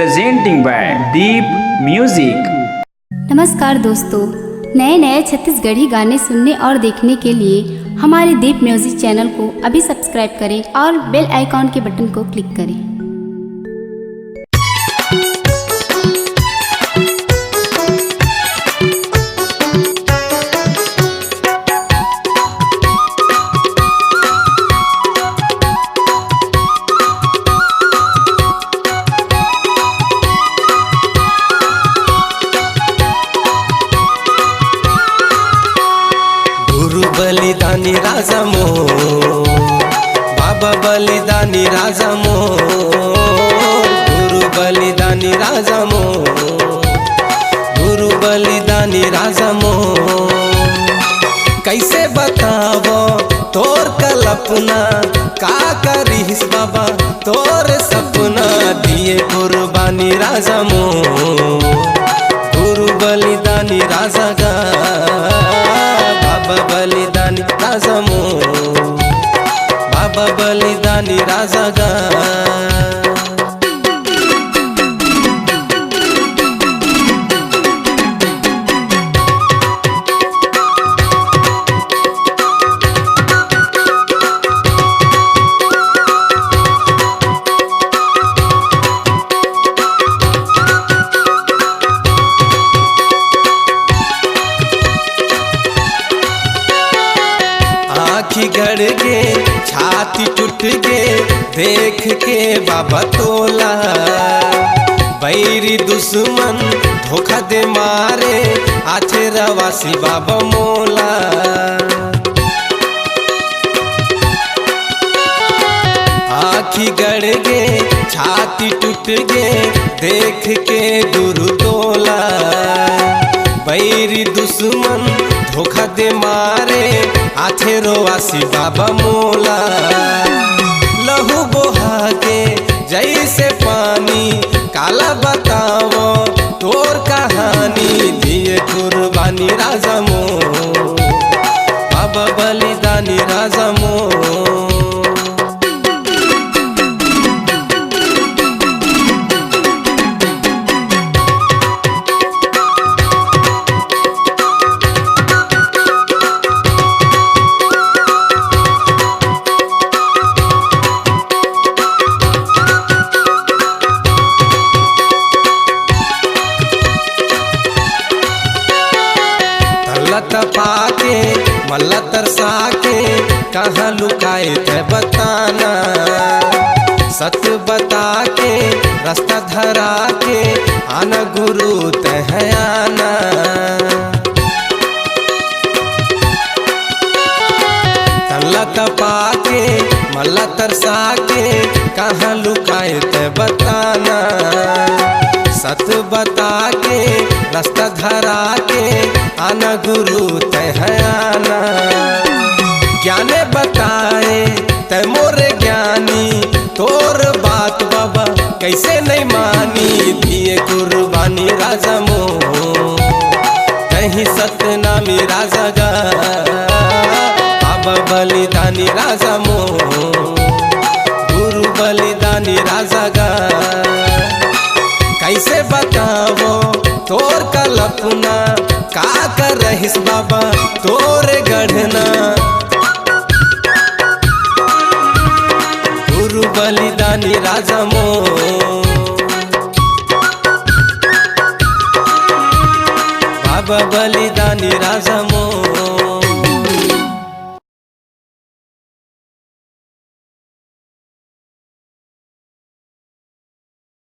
presenting by Deep Music। नमस्कार दोस्तों, नए नए छत्तीसगढ़ी गाने सुनने और देखने के लिए हमारे दीप म्यूजिक चैनल को अभी सब्सक्राइब करें और बेल आइकॉन के बटन को क्लिक करें। बलिदानी राजा मो बाबा बलिदानी राजा मो गुरु बलिदानी राजा मो गुरु बलिदानी राजा मो कैसे बतावो तोर कल्पना का करिस बाबा तोर सपना दिए कुर्बानी राजा मो गुरु बलिदानी राजा गा बाबा बलिदानी राजा मो बाबा बलिदानी राजा गा आँखी गड़ के छाती टूट के देख के बाबा तोला बैरी दुश्मन धोखा दे मारे आथे रवासी बाबा मोला आँखी गड़ के छाती टूट के देख के गुरु तोला बैरी दुश्मन धोखा दे मारे आथे रोवासी बाबा मोला लहू बोहा के जैसे पानी काला बताओ तोर कहानी दिए कुर्बानी राजा मो बाबा बलिदानी राजा मो पाके मल्ला तरसा के कहाँ लुकाए थे बताना सत बता के रास्ता धरा के आना गुरु तह आना तल्ला तपा के मल्ला तरसा के कहाँ लुकाए थे बताना सत बता के रास्ता धरा के आना गुरु तह आना ज्ञाने बताए तय मोरे ज्ञानी तोर बात बाबा कैसे नहीं मानी दिए कुर्बानी राजा मो कहीं सतनामी राजा गा बाबा बलिदानी राजा मो गुरु बलिदानी राजा गा कैसे बतावो तोर कल्पना का कर रहिस बाबा तोरे गढ़ना गुरु बलिदानी राजा मो बाबा बलिदानी राजा मो।